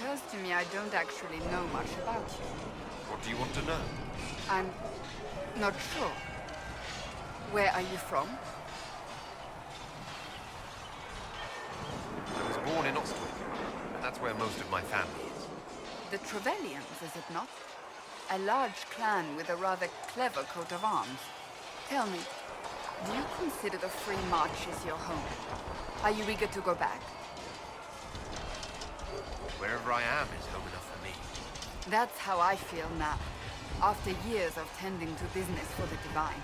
occurs to me I don't actually know much about you. What do you want to know? I'm not sure. Where are you from? I was born in Ostwick, and that's where most of my family is. The Trevellians, is it not? A large clan with a rather clever coat of arms. Tell me, do you consider the Free Marches your home? Are you eager to go back? Wherever I am is home enough for me. That's how I feel now, after years of tending to business for the Divine.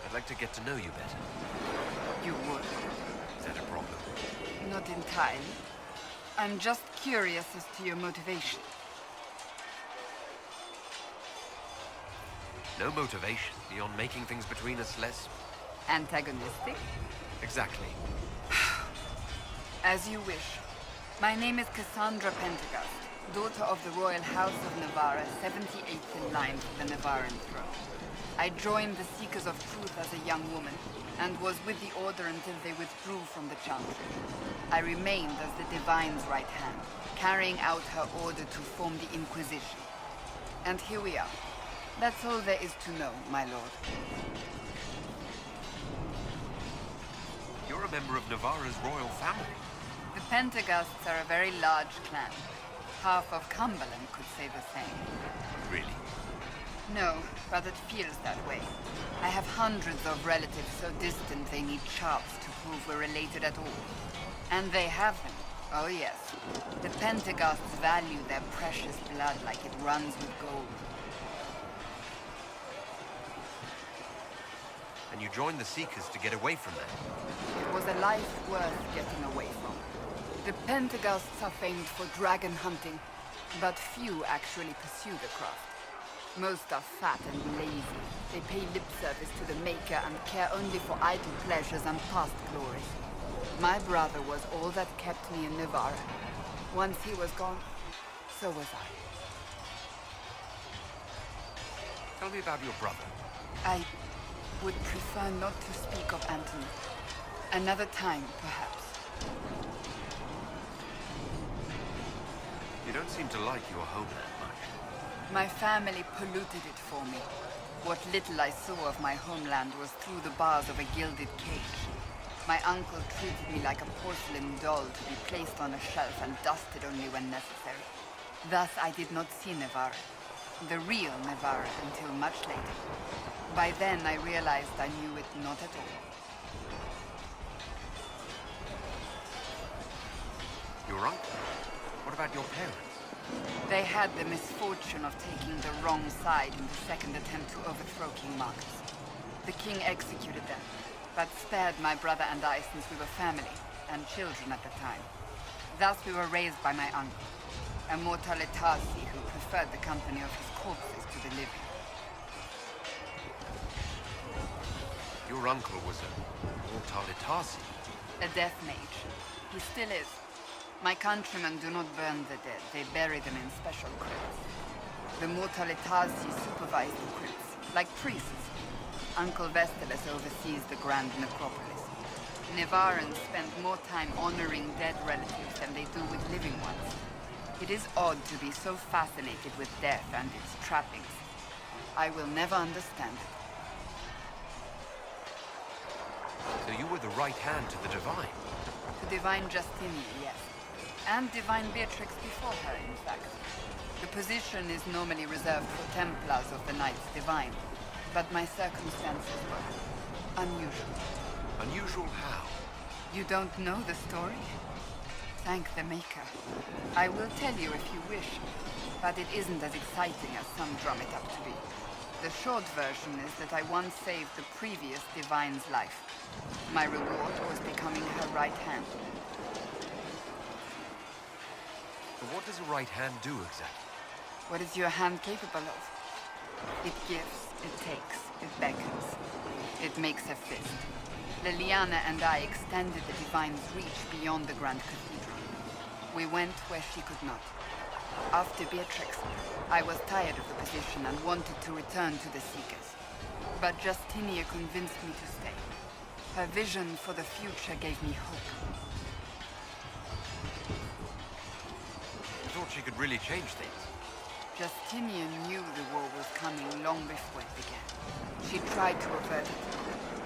I'd like to get to know you better. You would? Is that a problem? Not entirely. I'm just curious as to your motivation. No motivation beyond making things between us less... Antagonistic? Exactly. As you wish. My name is Cassandra Pendergast, daughter of the Royal House of Navarra, 78th in line to the Navarran throne. I joined the Seekers of Truth as a young woman, and was with the Order until they withdrew from the Chantry. I remained as the Divine's right hand, carrying out her order to form the Inquisition. And here we are. That's all there is to know, my lord. You're a member of Navarra's royal family. The Pendergasts are a very large clan. Half of Cumberland could say the same. Really? No, but it feels that way. I have hundreds of relatives so distant they need charts to prove we're related at all. And they have them. Oh yes. The Pendergasts value their precious blood like it runs with gold. And you joined the Seekers to get away from that? It was a life worth getting away from. The Pendergasts are famed for dragon hunting, but few actually pursue the craft. Most are fat and lazy. They pay lip service to the Maker and care only for idle pleasures and past glories. My brother was all that kept me in Navarra. Once he was gone, so was I. Tell me about your brother. I would prefer not to speak of Anthony. Another time, perhaps. You don't seem to like your homeland much. My family polluted it for me. What little I saw of my homeland was through the bars of a gilded cage. My uncle treated me like a porcelain doll to be placed on a shelf and dusted only when necessary. Thus I did not see Navarra, the real Navarra, until much later. By then I realized I knew it not at all. Your uncle? What about your parents? They had the misfortune of taking the wrong side in the second attempt to overthrow King Marcus. The king executed them, but spared my brother and I since we were family, and children at the time. Thus we were raised by my uncle, a mortalitasi who preferred the company of his corpses to the living. Your uncle was a mortalitasi? A death mage. He still is. My countrymen do not burn the dead, they bury them in special crypts. The mortalitasi supervise the crypts, like priests. Uncle Vestalis oversees the grand necropolis. Navarrans spend more time honoring dead relatives than they do with living ones. It is odd to be so fascinated with death and its trappings. I will never understand it. So you were the right hand to the Divine? To Divine Justinian, yes. And Divine Beatrix before her, in fact. The position is normally reserved for Templars of the Knights Divine, but my circumstances were unusual. Unusual how? You don't know the story? Thank the Maker. I will tell you if you wish, but it isn't as exciting as some drum it up to be. The short version is that I once saved the previous Divine's life. My reward was becoming her right hand. But what does a right hand do exactly? What is your hand capable of? It gives, it takes, it beckons. It makes a fist. Liliana and I extended the Divine's reach beyond the Grand Cathedral. We went where she could not. After Beatrix, I was tired of the position and wanted to return to the Seekers. But Justinia convinced me to stay. Her vision for the future gave me hope. I thought she could really change things. Justinian knew the war was coming long before it began. She tried to avert it,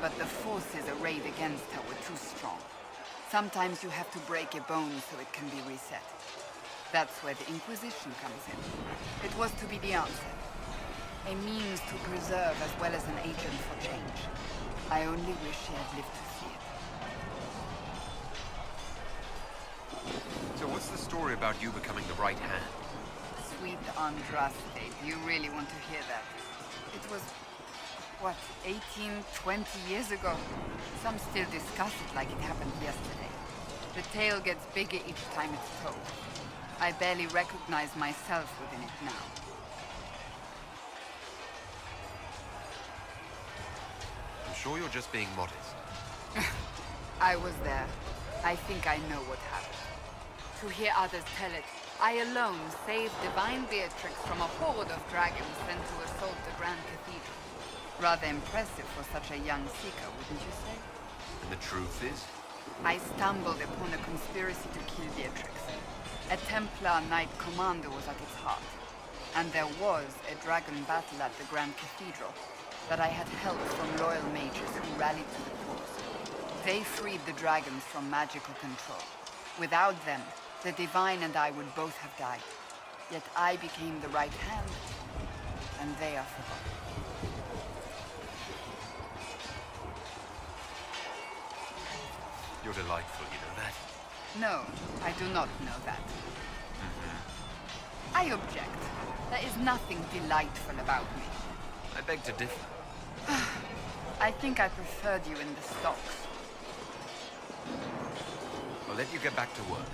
but the forces arrayed against her were too strong. Sometimes you have to break a bone so it can be reset. That's where the Inquisition comes in. It was to be the answer. A means to preserve as well as an agent for change. I only wish she had lived to see it. So what's the story about you becoming the right hand? Sweet Andraste, do you really want to hear that? It was, what, 18, 20 years ago? Some still discuss it like it happened yesterday. The tale gets bigger each time it's told. I barely recognize myself within it now. I'm sure you're just being modest. I was there. I think I know what happened. To hear others tell it, I alone saved Divine Beatrix from a horde of dragons sent to assault the Grand Cathedral. Rather impressive for such a young seeker, wouldn't you say? And the truth is? I stumbled upon a conspiracy to kill Beatrix. A Templar Knight Commander was at its heart. And there was a dragon battle at the Grand Cathedral that I had help from loyal mages who rallied to the cause. They freed the dragons from magical control. Without them, the Divine and I would both have died. Yet I became the right hand, and they are forgotten. You're delightful, you know that? No, I do not know that. I object. There is nothing delightful about me. I beg to differ. I think I preferred you in the stocks. I'll let you get back to work.